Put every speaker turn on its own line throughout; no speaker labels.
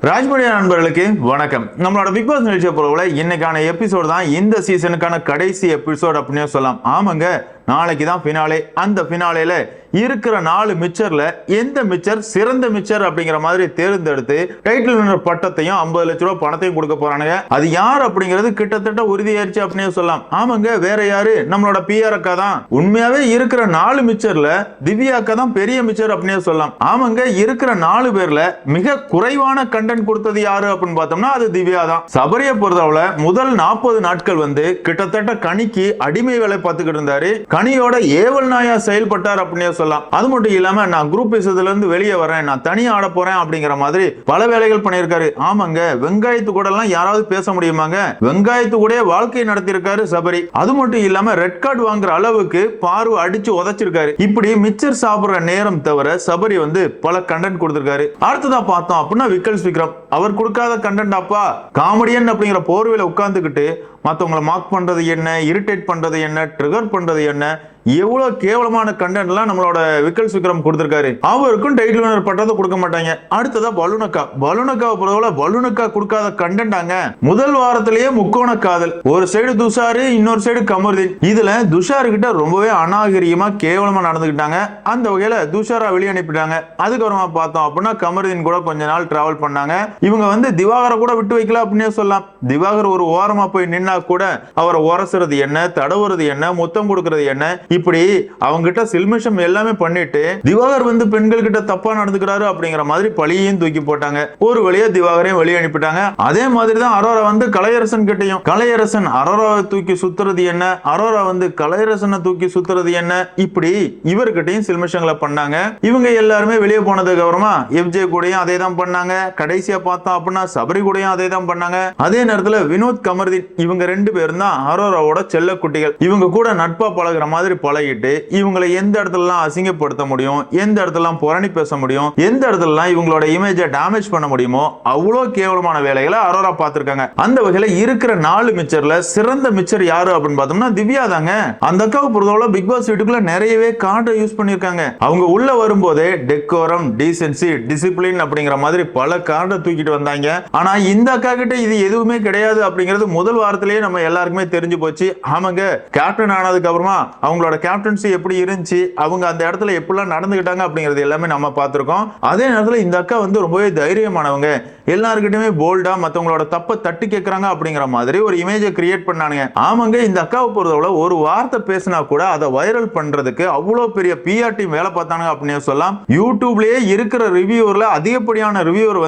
ராஜ்மணியா நண்பர்களுக்கு வணக்கம். நம்மளோட பிக் பாஸ் நிகழ்ச்சியை பொறுத்தவரை இன்னைக்கான எபிசோடு தான் இந்த சீசனுக்கான கடைசி எபிசோட் அப்படின்னு சொல்லலாம். ஆமாங்க, நாளைக்கு தான் ஃபினாலே. அந்த ஃபினாலேல இருக்கிற 4 மிச்சர்ல எந்த மிச்சர் சிறந்த மிச்சர் அப்படிங்கிற மாதிரி தேர்ந்தெடுத்து டைட்டில் வின்னர் பட்டத்தையும் 50 லட்ச ரூபாய் பணத்தையும் கொடுக்க போறானுங்க. அது யார் அப்படிங்கிறது கிட்டத்தட்ட உறுதியாயிருச்சு அப்படின்னு சொல்லலாம். ஆமாங்க, வேற யாரு, நம்மளோட பிஆர் அக்கா தான். உண்மையாவே இருக்கிற 4 மிச்சர்ல திவ்யா அக்கா தான் பெரிய மிச்சர் அப்படின்னு சொல்லலாம். ஆமாங்க, இருக்கிற 4 பேர்ல மிக குறைவான கண்டென்ட் கொடுத்தது யாரு அப்படின்னு பார்த்தோம்னா அது திவ்யா தான். சபரியை பொறுத்தவரை முதல் 40 நாட்கள் கிட்டத்தட்ட கனிக்கு அடிமை வேலை பார்த்துக்கிட்டு இருந்தாரு. கனியோட ஏவல் நாயா செயல்பட்டார் அப்படின்னு சொல்லலாம். அது மட்டும் இல்லாம நான் குரூப் பேசுறதுல இருந்து வெளியே வரேன், நான் தனியா ஆட போறேன் அப்படிங்கிற மாதிரி பல வேலைகள் பண்ணியிருக்காரு. ஆமாங்க, வெங்காயத்து கூட எல்லாம் யாராவது பேச முடியுமாங்க? வெங்காயத்து கூட வாழ்க்கை நடத்தியிருக்காரு சபரி. அது மட்டும் இல்லாம ரெட் கார்டு வாங்குற அளவுக்கு பார்வை அடிச்சு உதைச்சிருக்காரு. இப்படி மிச்சர் சாப்பிடுற நேரம் தவிர சபரி பல கண்டென்ட் கொடுத்திருக்காரு. அடுத்ததா பார்த்தோம் அப்படின்னா விக்கல்ஸ் விக்ரம். அவர் கொடுக்காத கண்டென்ட் அப்பா காமெடியன் அப்படிங்கிற போர்வையில உட்கார்ந்துகிட்டு மற்றவங்களை மார்க் பண்றது என்ன, இரிட்டேட் பண்றது என்ன, ட்ரிகர் பண்றது என்ன, எவ்வளவு கேவலமான கண்டென்ட்லாம் நம்மளோட விக்கல்ஸ் விக்ரம் கொடுத்திருக்காரு. அவருக்கும் டைட்டில் வின்னர் பட்டத்தை கொடுக்க மாட்டாங்க. அடுத்ததா பலூனக்கா. பலூனக்காவை பொறுத்தவரை பலூனக்கா கொடுக்காத கண்டென்ட்டாங்க. முதல் வாரத்திலேயே முக்கோண காதல். ஒரு சைடு துஷாரு, இன்னொரு சைடு கமருதீன். இதுல துஷாரு கிட்ட ரொம்பவே அநாகரிகமா கேவலமா நடந்துகிட்டாங்க. அந்த வகையில துஷாரா வெளியே அனுப்பிட்டாங்க. அதுக்கப்புறமா பார்த்தோம் அப்படின்னா கமருதீன் கூட கொஞ்ச நாள் டிராவல் பண்ணாங்க. இவங்க திவாகரை கூட விட்டு வைக்கல அப்படின்னே சொல்லலாம். திவாகர் ஒரு ஓரமா போய் நின்னா கூட அவரை உரசுறது என்ன, தடவுறது என்ன, முத்தம் கொடுக்கறது என்ன, இப்படி அவங்க கிட்ட சில்மிஷம் எல்லாமே பண்ணிட்டு திவாகர் பெண்கள் கிட்ட தப்பா நடந்துக்கிறாரு அப்படிங்கிற மாதிரி பழியையும் தூக்கி போட்டாங்க. ஒரு வழியா திவாகரையும் வெளியே அனுப்பிட்டாங்க. அதே மாதிரி தான் அரோரா கலையரசன் கிட்டையும் கலையரசன் அரோராவை தூக்கி சுத்துறது என்ன, அரோரா கலையரசனை தூக்கி சுத்துறது என்ன, இப்படி இவர்கிட்டையும் சில்மிஷங்களை பண்ணாங்க. இவங்க எல்லாருமே வெளியே போனதுக்கு அப்புறமா எஃப்ஜே கூடயும் அதே தான் பண்ணாங்க. கடைசியா பார்த்தோம் அப்படின்னா சபரி கூடயும் அதே தான் பண்ணாங்க. அதே நேரத்தில் வினோத் கமர்தீன் இவங்க 2 பேரும் தான் அரோராவோட செல்ல குட்டிகள். இவங்க கூட நட்பா பழகுற மாதிரி பழகிட்டு இவங்களை எந்த இடத்துல அசிங்கப்படுத்த முடியும், எந்த இடத்துல புரணி பேச முடியும், எந்த இடத்துல இவங்களோட இமேஜை டேமேஜ் பண்ண முடியுமோ அவ்வளோ கேவலமான வேலைகளை அரோரா பார்த்திருக்காங்க. அந்த வகையில இருக்கிற 4 மிச்சர்ல சிறந்த மிச்சர் யாரு அப்படின்னு பார்த்தோம்னா திவ்யா தாங்க. அந்த அக்காவை பொறுத்தவரை பிக் பாஸ் வீட்டுக்குள்ள நிறையவே கார்டை யூஸ் பண்ணிருக்காங்க. அவங்க உள்ள வரும்போதே டெக்கோரம், டீசென்சி, டிசிப்ளின் அப்படிங்கிற மாதிரி பல கார்டை தூக்கிட்டு வந்தாங்க. ஆனா இந்த அக்கா கிட்ட இது எதுவுமே கிடையாது அப்படிங்கிறது முதல் வாரத்திலேயே நம்ம எல்லாருக்குமே தெரிஞ்சு போச்சு. ஆமாங்க, கேப்டன் ஆனதுக்கு அப்புறமா அவங்களோட கேப்டன்சி எப்படி இருந்துச்சு, அவங்க அந்த இடத்துல எப்படிலாம் நடந்துக்கிட்டாங்க அப்படிங்கிறது எல்லாமே நம்ம பார்த்திருக்கோம். அதே நேரத்தில் இந்த அக்கா ரொம்பவே தைரியமானவங்க. எல்லாருக்கிட்டையுமே போல்டா மற்றவங்களோட தப்பை தட்டி கேட்கறாங்க அப்படிங்கிற மாதிரி ஒரு இமேஜை கிரியேட் பண்ணானுங்க. ஆமாங்க, இந்த அக்காவை பொறுத்தவரை ஒரு வார்த்தை பேசினா கூட அதை வைரல் பண்றதுக்கு அவ்வளோ பெரிய பிஆர் டீம் வேலை பார்த்தாங்க அப்படின்னு சொல்லலாம். யூடியூப்லயே இருக்கிற ரிவ்யூவர்ல அதிகப்படியான ரிவ்யூவர்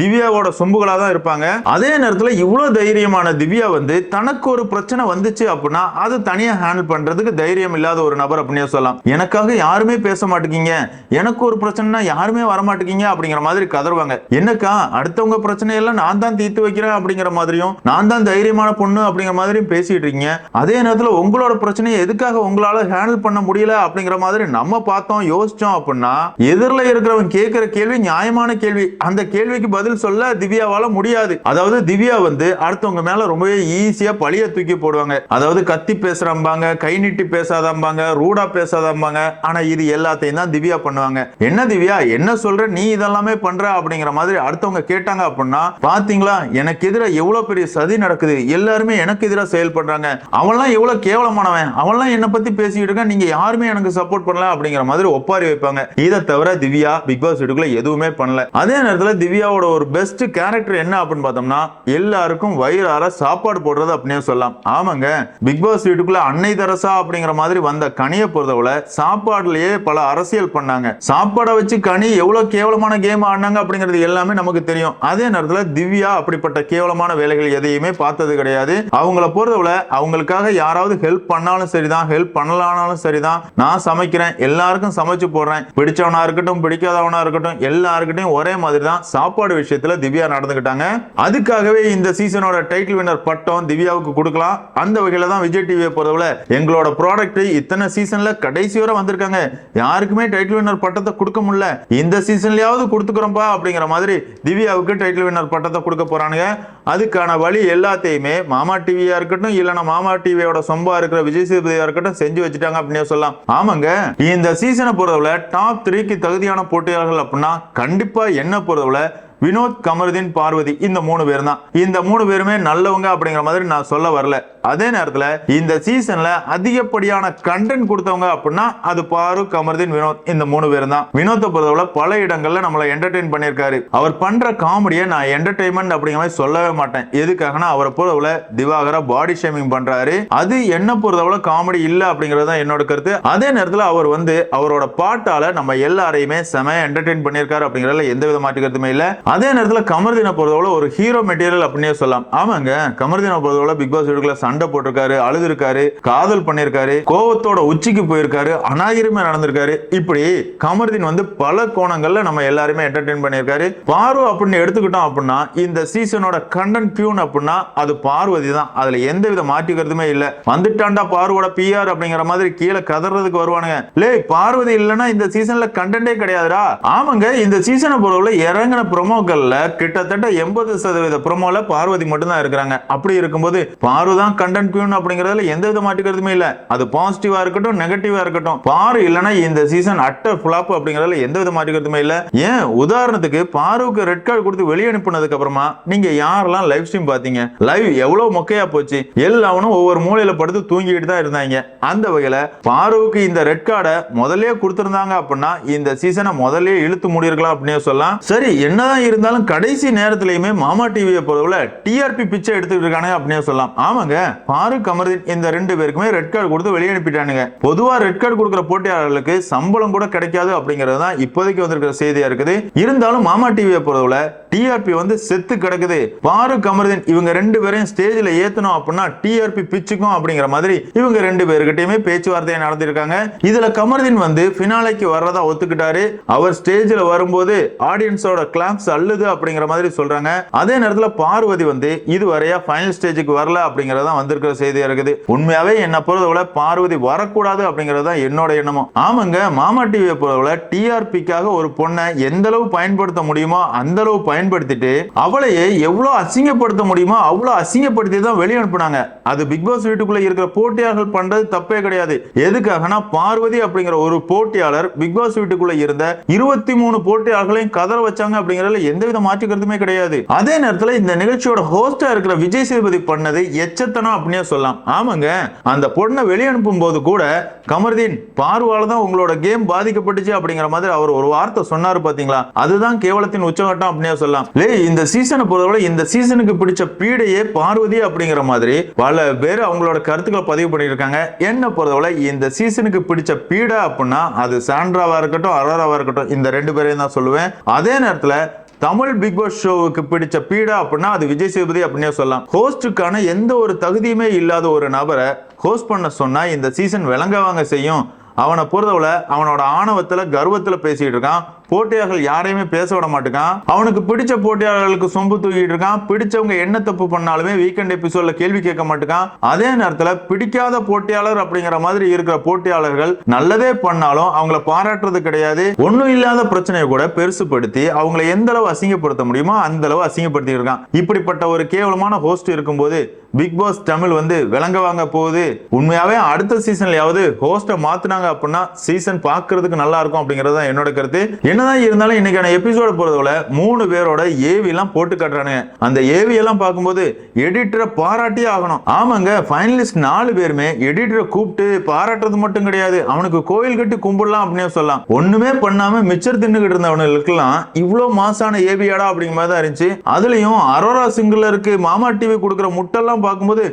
திவ்யாவோட சொம்புகளா தான் இருப்பாங்க. அதே நேரத்தில் இவ்வளவு தைரியமான திவ்யா தனக்கு ஒரு பிரச்சனை வந்துச்சு அப்படின்னா அது தனியா ஹேண்டில் பண்றதுக்கு தைரியம் இல்லாத ஒரு நபர் அப்படின்னு சொல்லலாம். எனக்காக யாருமே பேச மாட்டேங்க, எனக்கு ஒரு பிரச்சனைனா யாருமே வர மாட்டேங்க அப்படிங்கிற மாதிரி கதறுவாங்க. என்னக்கா அடுத்தவங்க பிரச்சனையெல்லாம் நான் தான் தீர்த்து வைக்கிறேன் அப்படிங்கிற மாதிரியும் நான் தான் தைரியமான பொண்ணு அப்படிங்கிற மாதிரியும் பேசிட்டு இருக்கீங்க. அதே நேரத்தில் உங்களோட பிரச்சனையை எதுக்காக உங்களால ஹேண்டில் பண்ண முடியல அப்படிங்கிற மாதிரி நம்ம பார்த்தோம், யோசிச்சோம் அப்படின்னா எதிரில் இருக்கிறவன் கேட்கிற கேள்வி நியாயமான கேள்வி. அந்த கேள்விக்கு பதில் சொல்ல திவ்யாவால முடியாது. அதாவது திவ்யா அடுத்தவங்க மேல ரொம்பவே ஈஸியா பழிய தூக்கி போடுவாங்க. அதாவது கத்தி பேசுறாம்பாங்க, கை நீட்டி பேசாதாம்பாங்க, ரூடா பேசாதாம்பாங்க. ஆனா இது எல்லாத்தையும் தான் திவ்யா பண்ணுவாங்க. என்ன திவ்யா என்ன சொல்ற, நீ இதெல்லாமே பண்ற அப்படிங்கிற மாதிரி அடுத்தவங்க கேட்டாங்க அப்படின்னா பாத்தீங்களா எனக்கு எதிராக எவ்வளவு பெரிய சதி நடக்குது, எல்லாருமே எனக்கு எதிராக செயல்படுறாங்க, அவன்லாம் எவ்வளவு கேவலமானவன், அவன்லாம் என்ன பத்தி பேசிட்டு இருக்க, நீங்க யாருமே எனக்கு சப்போர்ட் பண்ணல அப்படிங்கிற மாதிரி ஒப்பாரி வைப்பாங்க. இதை தவிர திவ்யா பிக் பாஸ் வீட்டுக்குள்ள எதுவுமே பண்ணல. அதே நேரத்தில் திவ்யாவோட ஒரு பெஸ்ட் கேரக்டர் என்ன அப்படின்னு பார்த்தோம்னா எல்லாருக்கும் வயிறார சாப்பாடு போடுறது அப்படின்னு சொல்லலாம். ஆமாங்க, பிக் பாஸ் வீட்டுக்குள்ள அன்னை தெரசா அப்படிங்கிற மாதிரி வந்த கனியை பொறுத்தவரை சாப்பாடுலயே பல அரசியல் பண்ணாங்க. சாப்பாடை வச்சு கனி எவ்வளவு கேவலமான கேம் ஆடினாங்க அப்படிங்கிறது எல்லாமே நமக்கு தெரியும். அதே நேரத்தில் திவ்யா அப்படிப்பட்ட கேவலமான வேலைகள் எதையுமே பார்த்தது கிடையாது. அவங்கள பொறுத்தவரை அவங்களுக்காக யாராவது ஹெல்ப் பண்ணாலும் சரிதான், ஹெல்ப் பண்ணலானாலும் சரிதான், நான் சமைக்கிறேன், எல்லாருக்கும் சமைச்சு போடுறேன், பிடிச்சவனா இருக்கட்டும் பிடிக்காதவனா இருக்கட்டும் எல்லாருக்கிட்டையும் ஒரே மாதிரி தான் சாப்பாடு விஷயத்துல திவ்யா நடந்துகிட்டாங்க. அதுக்காகவே இந்த சீசனோட டைட்டில் வின்னர் பட்டம் திவ்யாவுக்கு கொடுக்கலாம். அந்த வகையில தான் விஜய் டிவியை பொறுத்தவரை எங்களோட ப்ராடக்ட் இத்தனை சீசன்ல கடைசி வரை வந்திருக்காங்க, யாருக்குமே டைட்டில் வின்னர் பட்டத்தை கொடுக்க முடியல, இந்த சீசன்லயாவது கொடுத்துக்கிறோம்பா அப்படிங்கிற மாதிரி திவ்யாவுக்கு டைட்டில் வின்னர் பட்டத்தை கொடுக்க போறானுங்க. அதுக்கான வழி எல்லாத்தையுமே மாமா டிவியா இருக்கட்டும் இல்லைன்னா மாமா டிவியோட சொம்பா இருக்கிற விஜய் சேதுபதியா இருக்கட்டும் செஞ்சு வச்சுட்டாங்க அப்படின்னு சொல்லலாம். ஆமாங்க, இந்த சீசனை பொறுத்தவரை டாப் 3க்கு தகுதியான போட்டியாளர்கள் அப்படின்னா கண்டிப்பா என்ன பொறுத்தவரை வினோத், கமருதீன், பார்வதி இந்த 3 பேர் தான். இந்த 3 பேருமே நல்லவங்க அப்படிங்கிற மாதிரி நான் சொல்ல வரல. அதே நேரத்துல இந்த சீசன்ல அதிகப்படியான கண்டென்ட் கொடுத்தவங்க அப்படின்னா அது பாரு, கமருதீன், வினோத் இந்த 3 பேர் தான். வினோத்தை பொறுத்தவரை பல இடங்கள்ல நம்மளை என்டர்டெயின் பண்ணியிருக்காரு. அவர் பண்ற காமெடியை நான் என்டர்டெயின்மெண்ட் அப்படிங்கிற மாதிரி சொல்லவே மாட்டேன். எதுக்காகனா அவரை பொறுத்தவரை திவாகரா பாடி ஷேமிங் பண்றாரு. அது என்ன பொறுத்தவரை காமெடி இல்ல அப்படிங்கறது என்னோட கருத்து. அதே நேரத்தில் அவர் அவரோட பாட்டால நம்ம எல்லாரையுமே செம என்டர்டெயின் பண்ணியிருக்காரு அப்படிங்கறதுல எந்த வித மாற்று கருத்துமே இல்ல. அதே நேரத்தில் கமருதீனை பொறுத்தவரை ஒரு ஹீரோ மெட்டீரியல் அப்படின்னே சொல்லலாம். ஆமாங்க, கமருதீனை பொறுத்தவரை பிக் பாஸ் வீட்டுக்குள்ள சண்டை போட்டிருக்காரு, அழுதுருக்காரு, காதல் பண்ணிருக்காரு, கோவத்தோட உச்சிக்கு போயிருக்காரு, அநாகரிகமா நடந்திருக்காரு. இப்படி கமருதீன் பல கோணங்கள்ல நம்ம எல்லாருமே என்டர்டெயின் பண்ணியிருக்காரு. பார்வ அப்படின்னு எடுத்துக்கிட்டோம் அப்படின்னா இந்த சீசனோட கண்டென்ட் பியூன் அப்படின்னா அது பார்வதி தான். அதுல எந்த வித மாற்று கருத்துமே இல்ல. வந்துட்டாண்டா பார்வோட பிஆர் அப்படிங்கிற மாதிரி கீழே கதறதுக்கு வருவானுங்க. லே, பார்வதி இல்லனா இந்த சீசன்ல கண்டென்ட்டே கிடையாதுடா. ஆமாங்க, இந்த சீசனை பொறுத்தவரை இறங்கின ப்ரோமோக்கள்ல கிட்டத்தட்ட 80% ப்ரோமோல பார்வதி மட்டும் தான் இருக்கிறாங்க. அப்படி இருக்கும்போது பாரு தான் கண்டென்ட் பியூன் அப்படிங்கறதுல எந்த வித மாற்று கருத்துமே இல்ல. அது பாசிட்டிவா இருக்கட்டும் நெகட்டிவா இருக்கட்டும், பாரு இல்லனா இந்த சீசன் அட்டர் ஃபிளாப் அப்படிங்கறதுல எந்த வித மாற்று கருத்துமே இல்ல. ஏன் உதாரணத்துக்கு பாருக்கு ரெட் கார்டு கொடுத்து வெளியே அனுப்புனதுக்கு அப்புறமா நீங்க யாரெல்லாம் லைவ் ஸ்ட்ரீம் பாத்தீங்க? லைவ் எவ்வளவு மொக்கையா போச்சு. எல்லாவனும் ஒவ்வொரு மூலையில படுத்து தூங்கிட்டு தான் இருந்தாங்க. அந்த வகையில பாருவுக்கு இந்த ரெட் கார்டை முதல்லயே கொடுத்திருந்தாங்க அப்படின்னா இந்த சீசனை முதல்லயே இழுத்து முடியிருக்கலாம் அப்படின்னு சொல்லலாம். சரி, என்னதான் இருந்தாலும் கடைசி நேரத்திலயுமே மாமா டிவியை பொறுத்தவரை டிஆர்பி பிச்சை எடுத்துட்டு இருக்காங்க அப்படின்னு சொல்லலாம். ஆமாங்க, பாரு, கமருதீன் இந்த 2 பேருக்குமே ரெட் கார்டு கொடுத்து வெளியே அனுப்பிட்டானுங்க. பொதுவா ரெட் கார்டு கொடுக்கிற போட்டியாளர்களுக்கு சம்பளம் கூட கிடைக்காது அப்படிங்கிறது தான் இப்போதைக்கு வந்திருக்கிற செய்தியா இருக்குது. இருந்தாலும் மாமா டிவியை பொறுத்தவரை டிஆர்பி செத்து கிடக்குது. பாரு, கமருதீன் இவங்க 2 பேரையும் ஸ்டேஜ்ல ஏத்தணும் அப்படின்னா டிஆர்பி பிச்சுக்கும் அப்படிங்கிற மாதிரி இவங்க 2 பேருக்கிட்டயுமே பேச்சுவார்த்தையை நடத்திருக்காங்க. இதுல கமருதீன் ஃபினாலேக்கு வர்றதா ஒத்துக்கிட்டாரு. அவர் ஸ்டேஜ்ல வரும்போது ஆடியன்ஸோட கிளாப்ஸ் அள்ளுது அப்படிங்கிற மாதிரி சொல்றாங்க. அதே நேரத்துல பார்வதி இதுவரையா ஃபைனல் ஸ்டேஜுக்கு வரல அப்படிங்கறத வந்திருக்கிற செய்தியா இருக்குது. உண்மையாவே என்ன பொறுத்தவரை பார்வதி வரக்கூடாது அப்படிங்கறது தான் என்னோட எண்ணமும். ஆமாங்க, மாமா டிவியை பொறுத்தவரை டிஆர்பிக்காக ஒரு பொண்ணை எந்த அளவு பயன்படுத்த முடியுமோ அந்த அளவு பயன்படுத்திட்டு அவளையே எவ்வளவு அசிங்கப்படுத்த முடியுமோ அவ்வளவு அசிங்கப்படுத்தி தான் வெளியே அனுப்புனாங்க. அது பிக் பாஸ் வீட்டுக்குள்ள இருக்கிற போட்டியாளர்கள் பண்றது தப்பே கிடையாது. எதுக்காகனா பார்வதி அப்படிங்கிற ஒரு போட்டியாளர் பிக் பாஸ் வீட்டுக்குள்ள இருந்த 23 போட்டியாளர்களையும் கதற வச்சாங்க அப்படிங்கறதுல எந்தவித மாற்று கருத்துமே கிடையாது. அதே நேரத்தில் இந்த நிகழ்ச்சியோட ஹோஸ்டா இருக்கிற விஜய் சேதுபதி பண்ணது எச்சத்தனம் அப்படினே சொல்லலாம். ஆமாங்க, அந்த பொண்ணை வெளியே அனுப்பும் போது கூட கமருதீன் பார்வால தான் உங்களோட கேம் பாதிக்கப்பட்டுச்சு அப்படிங்கிற மாதிரி அவர் ஒரு வார்த்தை சொன்னாரு பாத்தீங்களா? அதுதான் கேவலத்தின் உச்சகட்டம் அப்படினே சொல்லலாம். இந்த சீசனை பொறுத்தவரை இந்த சீசனுக்கு பிடிச்ச பீடையே பார்வதி அப்படிங்கிற மாதிரி பல பேர் அவங்களோட கருத்துக்களை பதிவு பண்ணியிருக்காங்க. என்ன பொறுத்தவரை இந்த சீசனுக்கு பிடிச்ச பீடை அப்படின்னா அது சாண்ட்ராவா இருக்கட்டும் அரோராவா இருக்கட்டும் இந்த 2 பேரையும் தான் சொல்லுவேன். அதே நேரத்தில் தமிழ் பிக் பாஸ் ஷோவுக்கு பிடிச்ச பீடா அப்படின்னா அது விஜய் சேதுபதி அப்படின்னே சொல்லலாம். ஹோஸ்டுக்கான எந்த ஒரு தகுதியுமே இல்லாத ஒரு நபரை ஹோஸ்ட் பண்ண சொன்னா இந்த சீசன் விளங்கவாங்க செய்யும். அவனை பொறுத்தவரை அவனோட ஆணவத்துல கர்வத்துல பேசிட்டு இருக்கான். போட்டியாளர்கள் யாரையுமே பேச விட மாட்டான். அவனுக்கு பிடிச்ச போட்டியாளர்களுக்கு சொம்பு தூக்கிட்டு இருக்கான். பிடிச்சவங்க என்ன தப்பு பண்ணாலுமே வீக்கெண்ட் எபிசோட்ல கேள்வி கேட்க மாட்டான். அதே நேரத்துல பிடிக்காத போட்டியாளர் அப்படிங்கிற மாதிரி இருக்கிற போட்டியாளர்கள் நல்லதே பண்ணாலும் அவங்கள பாராட்டுறது கிடையாது. ஒண்ணும் இல்லாத பிரச்சனையை கூட பெருசுப்படுத்தி அவங்களை எந்த அளவு அசிங்கப்படுத்த முடியுமோ அந்த அளவு அசிங்கப்படுத்தி இருக்கான். இப்படிப்பட்ட ஒரு கேவலமான ஹோஸ்ட் இருக்கும்போது பிக் பாஸ் தமிழ் விளங்க வாங்க போகுது. உண்மையாவே அடுத்த சீசன்லயாவது ஹோஸ்ட மாத்தினாங்க அப்படின்னா சீசன் பாக்குறதுக்கு நல்லா இருக்கும் அப்படிங்கறது தான் என்னோட கருத்து. என்னதான் இருந்தாலும் இன்னைக்கான எபிசோட போறதுல 3 பேரோட ஏவி எல்லாம் போட்டு காட்டுறானுங்க. அந்த ஏவி எல்லாம் பார்க்கும்போது எடிட்டரை பாராட்டியே ஆகணும். ஆமாங்க, ஃபைனலிஸ்ட் 4 பேருமே எடிட்டரை கூப்பிட்டு பாராட்டுறது மட்டும் கிடையாது, அவனுக்கு கோயில் கட்டி கும்பிடலாம் அப்படின்னு சொல்லலாம். ஒண்ணுமே பண்ணாம மிச்சர் தின்னுகிட்டு இருந்தவனுக்கெல்லாம் இவ்வளவு மாசான ஏவியாடா அப்படிங்கிற மாதிரி தான் இருந்துச்சு. அதுலயும் அரோரா சிங்கிளருக்கு மாமா டிவி கொடுக்குற முட்டெல்லாம் பார்க்கும்போது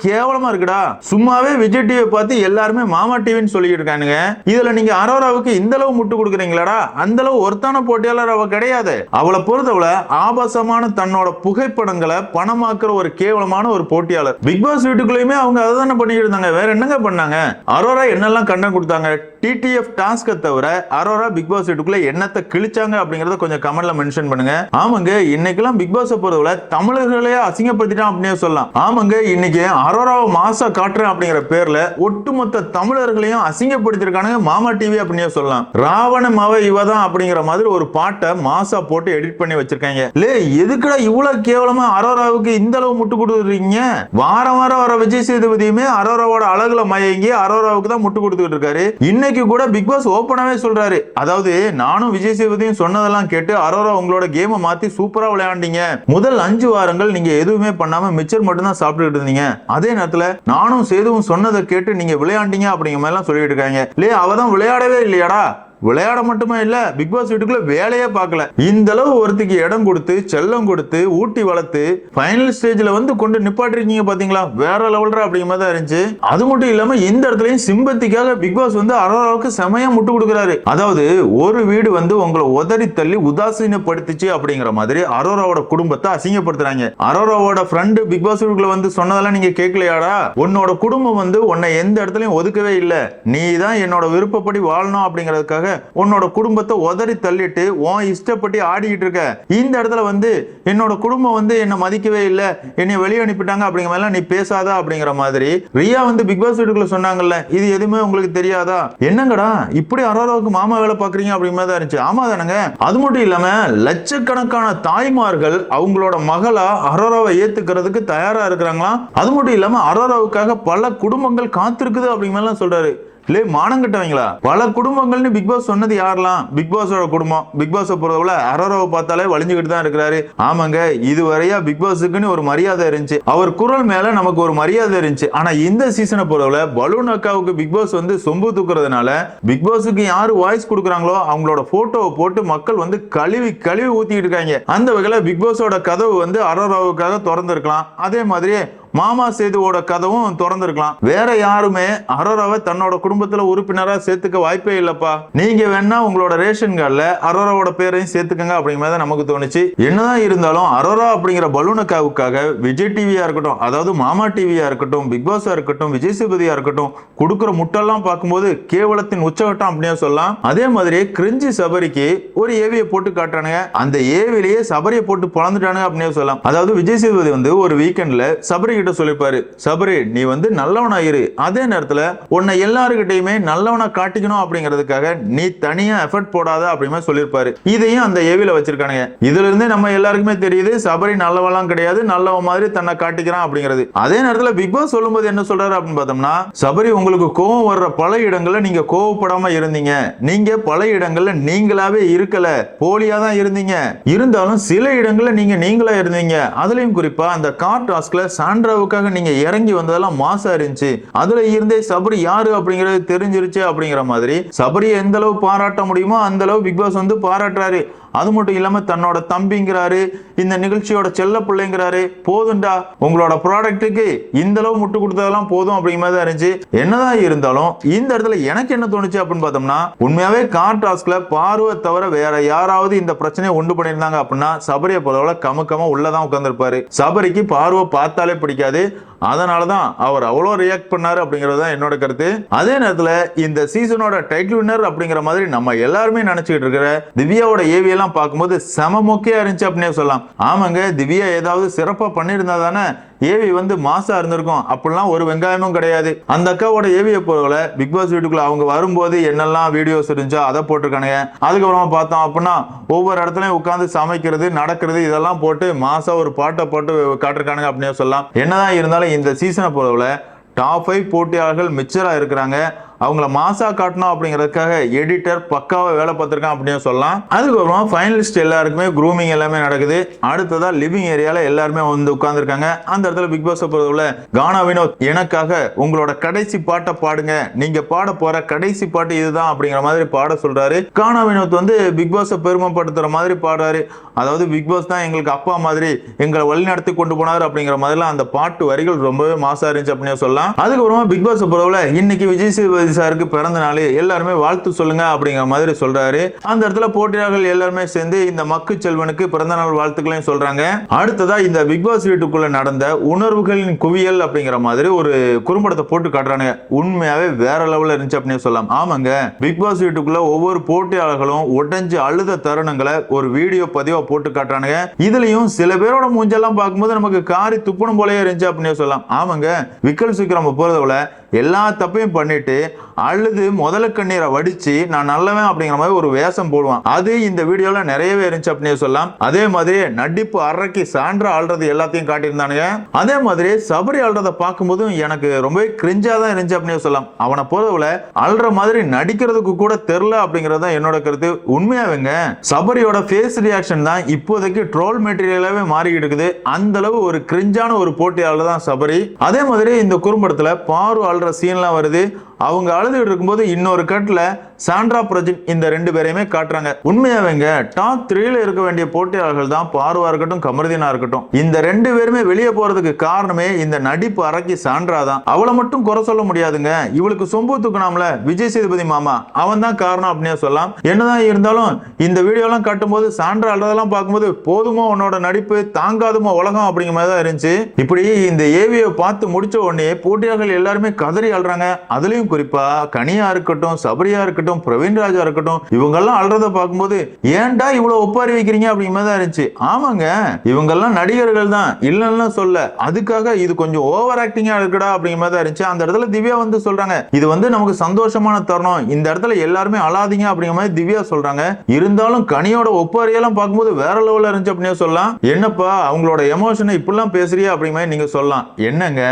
கேவலமா இருக்குடா. சும்மாவே விஜய் டிவி பார்த்து எல்லாருமே மாமா டிவின்னு சொல்லிட்டு இருக்கானுங்க. இதுல நீங்க அரோராவுக்கு இந்த அளவு முட்டு கொடுக்குறீங்களாடா? அந்த அளவு ஒருத்தான போட்டியாளர் அவ கிடையாது. அவளை பொறுத்தவரை ஆபாசமான தன்னோட புகைப்படங்களை பணமாக்குற ஒரு கேவலமான ஒரு போட்டியாளர். பிக் பாஸ் வீட்டுக்குள்ளயுமே அவங்க அதை தானே பண்ணிட்டு இருந்தாங்க. வேற என்னங்க பண்ணாங்க? அரோரா என்னெல்லாம் கண்டென்ட் கொடுத்தாங்க? டிடிஎஃப் டாஸ்கை தவிர அரோரா பிக் பாஸ் வீட்டுக்குள்ள என்னத்தை கிழிச்சாங்க அப்படிங்கறத கொஞ்சம் கமெண்ட்ல மென்ஷன் பண்ணுங்க. ஆமாங்க, இன்னைக்கெல்லாம் பிக் பாஸ் பொறுத்தவரை தமிழர்களே அசிங்கப்படுத்திட்டான் அப்படின்னு சொல்லலாம். ஆமாங்க, இன்னைக்கு அரோராவை மாசா காட்டுறேன் அப்படிங்கிற பேர்ல ஒட்டுமொத்த தமிழர்களையும் அசிங்கப்படுத்திருக்கானுங்க மாமா டிவி அப்படின்னு சொல்லலாம். ராவண மவ இவதான் அப்படிங்கிற மாதிரி ஒரு பாட்டை மாசா போட்டு எடிட் பண்ணி வச்சிருக்காங்க. எதுக்குடா இவ்வளவு கேவலமா அரோராவுக்கு இந்த அளவு முட்டு கொடுத்துருக்கீங்க? வாரம் வாரம் வர விஜய் சேதுபதியுமே அரோராவோட அழகுல மயங்கி அரோராவுக்கு தான் முட்டு கொடுத்துட்டு இருக்காரு. இன்னைக்கு இன்னைக்கு கூட பிக் பாஸ் ஓப்பனாவே சொல்றாரு, அதாவது நானும் விஜய் சேதுபதியும் சொன்னதெல்லாம் கேட்டு அரோரா உங்களோட கேமை மாத்தி சூப்பரா விளையாண்டீங்க. முதல் 5 வாரங்கள் நீங்க எதுவுமே பண்ணாம மிச்சர் மட்டும் தான் சாப்பிட்டுட்டு இருந்தீங்க. அதே நேரத்துல நானும் சேதுவும் சொன்னதை கேட்டு நீங்க விளையாண்டீங்க அப்படிங்கிற மாதிரி எல்லாம் சொல்லிட்டு இருக்காங்க. இல்லையா, அவதான் விளையாடவே இல்லையாடா? விளையாட மட்டுமே இல்ல, பிக் பாஸ் வீட்டுக்குள்ள வேலையே பார்க்கல. இந்த அளவு ஒருத்திக்கு இடம் கொடுத்து செல்லம் கொடுத்து ஊட்டி வளர்த்து ஃபைனல் ஸ்டேஜ்ல வந்து கொண்டு நிப்பாட்டிருக்கீங்க பாத்தீங்களா, வேற லெவல்ரா அப்படிங்கிற மாதிரி தான் இருந்துச்சு. அது மட்டும் இல்லாம இந்த இடத்துலயும் சிம்பத்திக்காக பிக் பாஸ் வந்து அரோராவுக்கு செமையா முட்டு கொடுக்குறாரு. அதாவது ஒரு வீடு வந்து உங்களை உதறி தள்ளி உதாசீனப்படுத்திச்சு அப்படிங்கிற மாதிரி அரோராவோட குடும்பத்தை அசிங்கப்படுத்துறாங்க. அரோராவோட ஃப்ரெண்டு பிக் பாஸ் வீட்டுக்குள்ள வந்து சொன்னதெல்லாம் நீங்க கேட்கலையாடா? உன்னோட குடும்பம் வந்து உன்னை எந்த இடத்துலயும் ஒதுக்கவே இல்லை, நீ தான் என்னோட விருப்பப்படி வாழணும் அப்படிங்கிறதுக்காக உன்னோட குடும்பத்தை உதறி தள்ளிட்டு உன் இஷ்டப்பட்டு ஆடிக்கிட்டு இருக்க. இந்த இடத்துல வந்து என்னோட குடும்பம் வந்து என்ன மதிக்கவே இல்லை, என்னை வெளியே அனுப்பிட்டாங்க அப்படிங்கிற மாதிரி நீ பேசாதா அப்படிங்கிற மாதிரி ரியா வந்து பிக் பாஸ் வீட்டுக்குள்ள சொன்னாங்கல்ல, இது எதுவுமே உங்களுக்கு தெரியாதா? என்னங்கடா இப்படி அரோராவுக்கு மாமா வேலை பாக்குறீங்க அப்படிங்கிற மாதிரி தான் இருந்துச்சு. ஆமா தானங்க. அது மட்டும் இல்லாம லட்சக்கணக்கான தாய்மார்கள் அவங்களோட மகளா அரோராவை ஏத்துக்கிறதுக்கு தயாரா இருக்கிறாங்களாம். அது மட்டும் இல்லாம அரோராவுக்காக பல குடும்பங்கள் காத்திருக்குது அப்படிங்கிற மாதிரி சொல்றாரு. இல்ல மானம் கட்டவங்களா? பல குடும்பங்கள்னு பிக் பாஸ் சொன்னது யாரெல்லாம்? பிக் பாஸோட குடும்பம். பிக் பாஸ் பொறுத்தவரை அரோராவை பார்த்தாலே வலிஞ்சுக்கிட்டு தான் இருக்கிறாரு. ஆமாங்க, இதுவரையா பிக் பாஸுக்குன்னு ஒரு மரியாதை இருந்துச்சு, அவர் குரல் மேல நமக்கு ஒரு மரியாதை இருந்துச்சு. ஆனா இந்த சீசனை பொறுத்தவரை பலூன் அக்காவுக்கு பிக் பாஸ் வந்து சொம்பு தூக்குறதுனால பிக் பாஸுக்கு யாரு வாய்ஸ் கொடுக்குறாங்களோ அவங்களோட போட்டோவை போட்டு மக்கள் வந்து கழுவி கழுவி ஊத்திட்டு இருக்காங்க. அந்த வகையில பிக் பாஸோட கதவு வந்து அரோராவுக்காக திறந்திருக்கலாம். அதே மாதிரி மாமா சேதுவோட கதவும் திறந்திருக்கலாம். வேற யாருமே அரோராவை தன்னோட குடும்பத்துல உறுப்பினரா சேர்த்துக்க வாய்ப்பே இல்லப்பா. நீங்க வேணா உங்களோட ரேஷன் கார்டுல அரோராவோட பேரையும் சேர்த்துக்கங்க அப்படிங்கிறத நமக்கு தோணுச்சு. என்னதான் இருந்தாலும் அரோரா அப்படிங்கிற பலூனக்காவுக்காக விஜய் டிவியா இருக்கட்டும், அதாவது மாமா டிவியா இருக்கட்டும், பிக் பாஸா இருக்கட்டும், விஜய் சேதுபதியா இருக்கட்டும், கொடுக்குற முட்டெல்லாம் பார்க்கும்போது கேவலத்தின் உச்சகட்டம் அப்படியே சொல்லலாம். அதே மாதிரி கிரிஞ்சி சபரிக்கு ஒரு ஏவியை போட்டு காட்டுறானுங்க. அந்த ஏவிலேயே சபரியை போட்டு பொழந்துட்டானுங்க அப்படின்னே சொல்லலாம். அதாவது விஜய் சேதுபதி வந்து ஒரு வீக்கெண்ட்ல சபரி சொல்லிப்பாரு, சபரி நீ வந்து நல்லவனா இரு, அதே நேரத்துல உன்னை எல்லாருக்கிட்டையுமே நல்லவனா காட்டிக்கணும் அப்படிங்கிறதுக்காக நீ தனியா எஃபர்ட் போடாத அப்படின்னு சொல்லிருப்பாரு. இதையும் அந்த ஏவில வச்சிருக்கானுங்க. இதுல இருந்தே நம்ம எல்லாருக்குமே தெரியுது சபரி நல்லவெல்லாம் கிடையாது, நல்லவ மாதிரி தன்னை காட்டிக்கிறான் அப்படிங்கிறது. அதே நேரத்துல பிக் பாஸ் சொல்லும்போது என்ன சொல்றாரு அப்படின்னு பார்த்தோம்னா, சபரி உங்களுக்கு கோவம் வர்ற பல இடங்கள்ல நீங்க கோவப்படாம இருந்தீங்க, நீங்க பல இடங்கள்ல நீங்களாவே இருக்கல, போலியா தான் இருந்தீங்க, இருந்தாலும் சில இடங்கள்ல நீங்களா இருந்தீங்க. அதுலயும் குறிப்பா அந்த கார் டாஸ்க்ல சாண்ட்ரா நீங்க இறங்கி வந்ததெல்லாம் மாசா இருந்துச்சு, அதுல இருந்தே சபரி யாரு அப்படிங்கிறது தெரிஞ்சிருச்சு அப்படிங்கிற மாதிரி சபரியை எந்த அளவு பாராட்ட முடியுமோ அந்த அளவு பிக் பாஸ் வந்து பாராட்டுறாரு. அது மட்டும் இல்லாம தன்னோட தம்பிங்கிறாரு, இந்த நிகழ்ச்சியோட செல்ல பிள்ளைங்கிறாரு. போதுண்டா, உங்களோட ப்ராடக்ட்டுக்கு இந்த அளவு முட்டு கொடுத்ததெல்லாம் போதும் அப்படிங்கிற மாதிரி தான் இருந்துச்சு. என்னதான் இருந்தாலும் இந்த இடத்துல எனக்கு என்ன தோணுச்சு அப்படின்னு பார்த்தோம்னா, உண்மையாவே கார் டாஸ்க்ல பார்வை தவிர வேற யாராவது இந்த பிரச்சனையை உண்டு பண்ணியிருந்தாங்க அப்படின்னா சபரியை போல கமக்கமா உள்ளதான் உட்கார்ந்துருப்பாரு. சபரிக்கு பார்வை பார்த்தாலே பிடிக்காது, அதனாலதான் அவர் அவ்வளோ ரியாக்ட் பண்ணாரு அப்படிங்கிறது தான் என்னோட கருத்து. அதே நேரத்தில் இந்த சீசனோட டைட்டில் வின்னர் அப்படிங்கிற மாதிரி நம்ம எல்லாருமே நினைச்சுக்கிட்டு இருக்கிற திவ்யாவோட ஏவியெல்லாம் பார்க்கும்போது செம மொக்கையா இருந்துச்சு அப்படின்னு சொல்லலாம். ஆமாங்க, திவ்யா ஏதாவது சிறப்பா பண்ணியிருந்தா தானே ஏவி வந்து மாசா இருந்திருக்கும். அப்படிலாம் ஒரு வெங்காயமும் கிடையாது. அந்த அக்காவோட ஏவியை போல பிக் பாஸ் வீட்டுக்குள்ள அவங்க வரும்போது என்னெல்லாம் வீடியோஸ் இருந்துச்சோ அதை போட்டிருக்கானுங்க. அதுக்கப்புறமா பார்த்தோம் அப்படின்னா ஒவ்வொரு இடத்துலயும் உட்காந்து சமைக்கிறது நடக்கிறது இதெல்லாம் போட்டு மாசா ஒரு பாட்டை போட்டு காட்டிருக்கானுங்க அப்படின்னு சொல்லலாம். என்னதான் இருந்தாலும் இந்த சீசனை பொறுத்தவரை டாப் 5 போட்டியாளர்கள் மிச்சரா இருக்கிறாங்க. அவங்கள மாசா காட்டணும் அப்படிங்கிறதுக்காக எடிட்டர் பக்காவா வேலை பார்த்திருக்கான் அப்படின்னு சொல்லலாம். அதுக்கப்புறமா ஃபைனலிஸ்ட் எல்லாருக்குமே க்ரூமிங் எல்லாமே நடக்குது. அடுத்ததா லிவிங் ஏரியால எல்லாருமே வந்து உட்கார்ந்துருக்காங்க. அந்த இடத்துல பிக் பாஸ் பொறுத்தவரை கானா வினோத் எனக்காக உங்களோட கடைசி பாட்டை பாடுங்க, நீங்க பாட போற கடைசி பாட்டு இதுதான் அப்படிங்கிற மாதிரி பாட சொல்றாரு. கானா வினோத் வந்து பிக் பாஸை பெருமைப்படுத்துற மாதிரி பாடுறாரு. அதாவது பிக் பாஸ் தான் எங்களுக்கு அப்பா மாதிரி எங்களை வழிநடத்தி கொண்டு போனார் அப்படிங்கிற மாதிரிலாம் அந்த பாட்டு வரிகள் ரொம்பவே மாசா இருந்துச்சு அப்படின்னு சொல்லலாம். அதுக்கப்புறமா பிக் பாஸ் பொறுத்தவரை இன்னைக்கு விஜய் சேதுபதி சாருக்கு பிறந்த நாள், எல்லாருமே வாழ்த்து சொல்லுங்க அப்படிங்கிற மாதிரி சொல்றாரு. அந்த இடத்துல போட்டியாளர்கள் எல்லாருமே சேர்ந்து இந்த மக்கு செல்வனுக்கு பிறந்த நாள் வாழ்த்துக்களையும் சொல்றாங்க. அடுத்ததா இந்த பிக் பாஸ் வீட்டுக்குள்ள நடந்த உணர்வுகளின் குவியல் அப்படிங்கிற மாதிரி ஒரு குறும்படத்தை போட்டு காட்டுறாங்க. உண்மையாவே வேற லெவல்ல இருந்துச்சு அப்படின்னு சொல்லலாம். ஆமாங்க, பிக் பாஸ் வீட்டுக்குள்ள ஒவ்வொரு போட்டியாளர்களும் உடைஞ்சு அழுத தருணங்களை ஒரு வீடியோ பதிவா போட்டு காட்டுறானுங்க. இதுலயும் சில பேரோட மூஞ்செல்லாம் பார்க்கும்போது நமக்கு காரி துப்பணும் போலயே இருந்துச்சு அப்படின்னு சொல்லலாம். ஆமாங்க, விக்கல் சீக்கிரம் போறதுல எல்லா தப்பையும் பண்ணிட்டு அழுது முதல கண்ணீரை வடிச்சு நான் நல்லவன் அப்படிங்கிற மாதிரி ஒரு வேஷம் போடுவான். அது இந்த வீடியோல நிறையவே இருந்துச்சு அப்படின்னு சொல்லலாம். அதே மாதிரி நடிப்பு அரைக்கி சான்றா ஆள்றது எல்லாத்தையும் காட்டியிருந்தானுங்க. அதே மாதிரி சபரி ஆள்றத பார்க்கும்போது எனக்கு ரொம்ப கிரிஞ்சா தான் இருந்துச்சு அப்படின்னு சொல்லலாம். அவனை போறதுல அல்ற மாதிரி நடிக்கிறதுக்கு கூட தெரியல அப்படிங்கறது என்னோட கருத்து. உண்மையாவேங்க சபரியோட ஃபேஸ் ரியாக்ஷன் தான் இப்போதைக்கு ட்ரோல் மெட்டீரியலாவே மாறி இருக்குது. அந்த அளவு ஒரு கிரிஞ்சான ஒரு போட்டியாளர் தான் சபரி. அதே மாதிரி இந்த குறும்படத்துல பாரு ஆள்ற சீன்லாம் வருது. அவங்க அழுதுகிட்டு இருக்கும்போது இன்னொரு கட்ல சாண்ட்ரா பிரஜின் இந்த ரெண்டு பேரையுமே காட்டுறாங்க. உண்மையாவேங்க டாப் 3ல இருக்க வேண்டிய போட்டியாளர்கள் தான் பாருவா இருக்கட்டும் கமருதீனா இருக்கட்டும். இந்த ரெண்டு பேருமே வெளியே போறதுக்கு காரணமே இந்த நடிப்பு அரக்கி சாண்ட்ரா தான். அவளை மட்டும் குறை சொல்ல முடியாதுங்க. இவளுக்கு சொம்பு தூக்கணும்ல விஜய் சேதுபதி மாமா, அவன் தான் காரணம் அப்படின்னு சொல்லலாம். என்னதான் இருந்தாலும் இந்த வீடியோலாம் காட்டும்போது சாண்ட்ரா அழுறதெல்லாம் பார்க்கும்போது போதுமோ உன்னோட நடிப்பு, தாங்காதுமோ உலகம் அப்படிங்கிற மாதிரி தான் இருந்துச்சு. இப்படி இந்த ஏவியை பார்த்து முடிச்ச உடனே போட்டியாளர்கள் எல்லாருமே கதறி அழுறாங்க. அதுலயும் குறிப்பா கனியா இருக்கட்டும், சபரியா இருக்கட்டும், பிரவீன் ராஜா இருக்கட்டும், இவங்க எல்லாம் அல்றத பார்க்கும்போது ஏன்டா இவ்வளவு ஒப்பாரி வைக்கிறீங்க அப்படிங்கிற மாதிரி தான் இருந்துச்சு. ஆமாங்க இவங்க எல்லாம் நடிகர்கள் தான், இல்லன்னு சொல்ல, அதுக்காக இது கொஞ்சம் ஓவர் ஆக்டிங்கா இருக்குடா அப்படிங்கிற மாதிரி தான் இருந்துச்சு. அந்த இடத்துல திவ்யா வந்து சொல்றாங்க இது வந்து நமக்கு சந்தோஷமான தருணம், இந்த இடத்துல எல்லாருமே அழாதீங்க அப்படிங்கிற மாதிரி திவ்யா சொல்றாங்க. இருந்தாலும் கனியோட ஒப்பாரியெல்லாம் பார்க்கும்போது வேற லெவல்ல இருந்துச்சு அப்படின்னு சொல்லலாம். என்னப்பா அவங்களோட எமோஷனை இப்படிலாம் பேசுறியா அப்படிங்கிற மாதிரி நீங்க சொல்லலாம். என்னங்க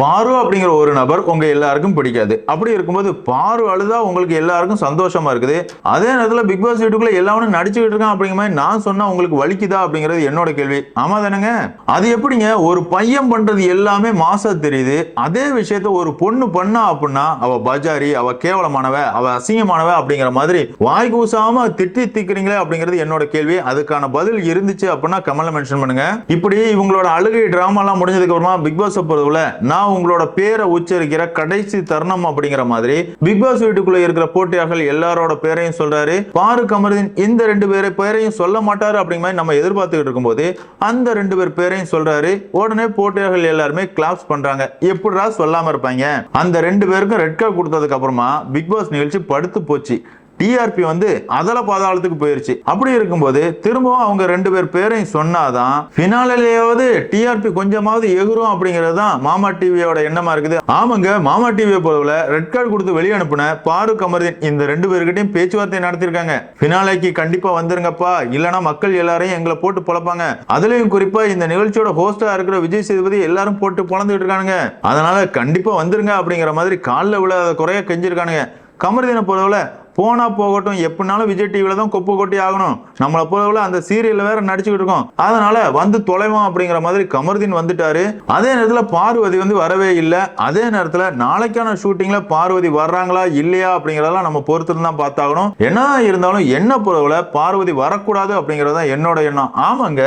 பாரு அப்படிங்கிற ஒரு நபர் உங்க எல்லாருக்கும் பிடிக்காது. அப்படி இருக்கும்போது பாரு அழுதா உங்களுக்கு எல்லாருக்கும் சந்தோஷமா இருக்குது. அதே நேரத்துல பிக் பாஸ் வீட்டுக்குள்ள எல்லாரும் நடிச்சுக்கிட்டு இருக்கான் அப்படிங்கிற மாதிரி நான் சொன்னா உங்களுக்கு வலிக்குதா அப்படிங்கிறது என்னோட கேள்வி. ஆமா தானங்க? அது எப்படிங்க ஒரு பையன் பண்றது எல்லாமே மாசா தெரியுது, அதே விஷயத்த ஒரு பொண்ணு பண்ணா அப்படின்னா அவ பஜாரி, அவ கேவலமானவ, அவ அசிங்கமானவ அப்படிங்கிற மாதிரி வாய் கூசாம திட்டி திக்கிறீங்களே அப்படிங்கிறது என்னோட கேள்வி. அதுக்கான பதில் இருந்துச்சு அப்படின்னா கமெண்ட்ல மென்ஷன் பண்ணுங்க. இப்படி இவங்களோட அழுகை டிராமா எல்லாம் முடிஞ்சதுக்கு அப்புறமா பிக் பாஸ் பொறுத்தவரை நான் உங்களோட பேரை உச்சரிக்கிற கடைசி தருணம் அப்படிங்கிற மாதிரி பிக் பாஸ் வீட்டுக்குள்ள இருக்கிற போட்டியாளர்கள் எல்லாரோட பேரையும் சொல்றாரு. பாரு கமருதீன் இந்த ரெண்டு பேரையும் சொல்ல மாட்டாரு அப்படிங்கிற மாதிரி நம்ம எதிர்பார்த்துக்கிட்டு இருக்கும்போது அந்த ரெண்டு பேர் பேரையும் சொல்றாரு. உடனே போட்டியாளர்கள் எல்லாருமே கிளாப்ஸ் பண்றாங்க. எப்படிடா சொல்லாம இருப்பாங்க? அந்த ரெண்டு பேருக்கும் ரெட் கார்டு கொடுத்ததுக்கு அப்புறமா பிக் பாஸ் நிகழ்ச்சி படுத்து போச்சு. டிஆர்பி வந்து அதல பாதாளத்துக்கு போயிருச்சு. அப்படி இருக்கும்போது திரும்பவும் அவங்க ரெண்டு பேர் பேரையும் சொன்னாதான் பினாலேயாவது டிஆர்பி கொஞ்சமாவது எகுரும் அப்படிங்கிறது தான் மாமா டிவியோட எண்ணமா இருக்குது. ஆமாங்க மாமா டிவியை போல ரெட் கார்டு கொடுத்து வெளியே அனுப்புன பாரு கமருதீன் இந்த ரெண்டு பேர்கிட்டையும் பேச்சுவார்த்தை நடத்திருக்காங்க. பினாலேக்கு கண்டிப்பா வந்துருங்கப்பா, இல்லனா மக்கள் எல்லாரையும் எங்களை போட்டு பொழப்பாங்க. அதுலயும் குறிப்பா இந்த நிகழ்ச்சியோட ஹோஸ்டா இருக்கிற விஜய் சேதுபதி எல்லாரும் போட்டு பொழந்துட்டு இருக்கானுங்க. அதனால கண்டிப்பா வந்துருங்க அப்படிங்கிற மாதிரி காலில் விழாத குறைய கெஞ்சிருக்கானுங்க. கமருதீனை போலவுல போனா போகட்டும், எப்படினாலும் விஜய் டிவில தான் கொப்பு கொட்டி ஆகணும், நம்மளை போல அந்த சீரியல்ல வேற நடிச்சுக்கிட்டு இருக்கோம், அதனால வந்து தொலைவோம் அப்படிங்கிற மாதிரி கமருதீன் வந்துட்டாரு. அதே நேரத்துல பார்வதி வந்து வரவே இல்லை. அதே நேரத்துல நாளைக்கான ஷூட்டிங்ல பார்வதி வர்றாங்களா இல்லையா அப்படிங்கறதெல்லாம் நம்ம பொறுத்து தான் பார்த்தாகணும். என்ன இருந்தாலும் என்ன பொறுத்தவரை பார்வதி வரக்கூடாது அப்படிங்கறத என்னோட எண்ணம். ஆமாங்க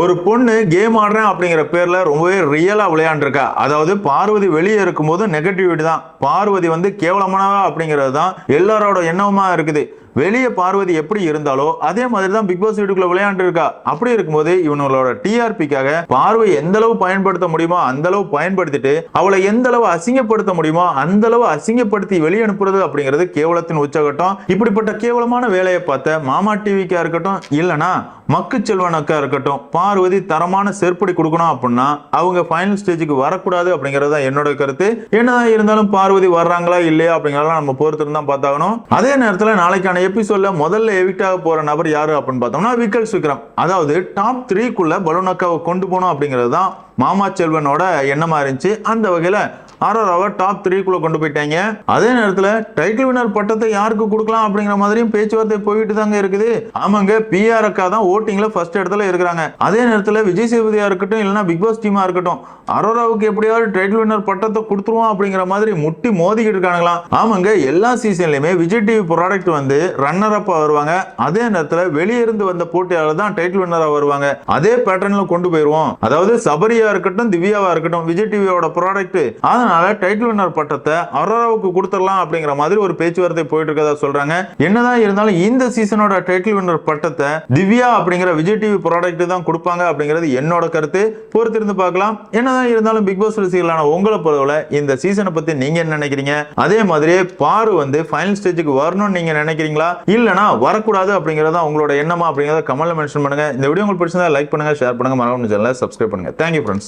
ஒரு பொண்ணு கேம் ஆடுறேன் அப்படிங்கிற பேர்ல ரொம்பவே ரியலா விளையாண்டு இருக்கா. அதாவது பார்வதி வெளியே இருக்கும் போது நெகட்டிவிட்டி தான், பார்வதி வந்து கேவலமானவா அப்படிங்கிறது தான் எல்லாரோட எண்ணம் இருக்குது. வெளியே பார்வதி எப்படி இருந்தாலோ அதே மாதிரி தான் பிக் பாஸ் வீட்டுக்குள்ள விளையாண்டு இருக்கா. அப்படி இருக்கும்போது இவங்களோட டிஆர்பிக்காக பார்வை எந்த அளவு பயன்படுத்த முடியுமோ அந்த அளவு பயன்படுத்திட்டு அவளை எந்த அளவு அசிங்கப்படுத்த முடியுமோ அந்த அளவு அசிங்கப்படுத்தி வெளியே அனுப்புறது அப்படிங்கிறது கேவலத்தின் உச்சகட்டம். இப்படிப்பட்ட கேவலமான வேலையை பார்த்த மாமா டிவிக்கா இருக்கட்டும், இல்லனா மக்கு செல்வனுக்கா இருக்கட்டும், பார்வதி தரமான செருப்படி கொடுக்கணும் அப்படின்னா அவங்க ஃபைனல் ஸ்டேஜுக்கு வரக்கூடாது அப்படிங்கறது என்னோட கருத்து. என்னதான் இருந்தாலும் பார்வதி வர்றாங்களா இல்லையா அப்படிங்கறத நம்ம பொறுத்து தான் பார்த்தாகணும். அதே நேரத்தில் நாளைக்கான எபிசோட்ல முதல்ல எவிக்ட் ஆக போற நபர் யாரு அப்படின்னு பார்த்தோம்னா விக்கல்ஸ் விக்ரம். அதாவது டாப் 3க்குள்ள பலூனக்காவை கொண்டு போகணும் அப்படிங்கிறது தான் மாமா செல்வனோட எண்ணமா இருந்துச்சு. அந்த வகையில ஆரோராவை டாப் 3க்குள்ள கொண்டு போயிட்டாங்க. அதே நேரத்துல டைட்டில் வினர் பட்டத்தை யாருக்கு கொடுக்கலாம் அப்படிங்கிற மாதிரியும் பேச்சுவார்த்தை போயிட்டு தாங்க இருக்குது. ஆமாங்க பிஆர் அக்கா தான் ஓட்டிங்ல ஃபர்ஸ்ட் இடத்துல இருக்கிறாங்க. அதே நேரத்துல விஜய் சேதுபதியா இருக்கட்டும் இல்லைன்னா பிக் பாஸ் டீமா இருக்கட்டும் அரோராவுக்கு எப்படியாவது டைட்டில் வினர் பட்டத்தை கொடுத்துருவோம் அப்படிங்கிற மாதிரி முட்டி மோதிக்கிட்டு இருக்காங்களாம். ஆமாங்க எல்லா சீசன்லயுமே விஜய் டிவி ப்ராடக்ட் வந்து ரன்னர் அப்பா வருவாங்க. அதே நேரத்துல வெளியிருந்து வந்த போட்டியாளர் தான் டைட்டில் வினரா வருவாங்க. அதே பேட்டர்ன்ல கொண்டு போயிருவோம். அதாவது சபரியா இருக்கட்டும் திவ்யாவா இருக்கட்டும் விஜய் டிவியோட ப்ராடக்ட், அதனால டைட்டில் வின்னர் பட்டத்தை அரோராவுக்கு கொடுத்துடலாம் அப்படிங்கிற மாதிரி ஒரு பேச்சுவார்த்தை போயிட்டு இருக்கதா சொல்றாங்க. என்னதான் இருந்தாலும் இந்த சீசனோட டைட்டில் வின்னர் பட்டத்தை திவ்யா அப்படிங்கிற விஜய் டிவி ப்ராடக்ட் தான் கொடுப்பாங்க அப்படிங்கிறது என்னோட கருத்து. பொறுத்திருந்து பார்க்கலாம். என்னதான் இருந்தாலும் பிக் பாஸ் ரசிகர்களான உங்களை பொறுத்தவரை இந்த சீசனை பத்தி நீங்க என்ன நினைக்கிறீங்க? அதே மாதிரியே பாரு வந்து ஃபைனல் ஸ்டேஜுக்கு வரணும்னு நீங்க நினைக்கிறீங்களா இல்லனா வரக்கூடாது அப்படிங்கறத உங்களோட எண்ணமா அப்படிங்கறத கமெண்ட்ல மென்ஷன் பண்ணுங்க. இந்த வீடியோ உங்களுக்கு பிடிச்சிருந்தா லைக் பண்ணுங்க, ஷேர் பண்ணுங்க, மறக்காம சேனலை சப்ஸ்கிரைப் பண்ணுங்க. Thank you friends.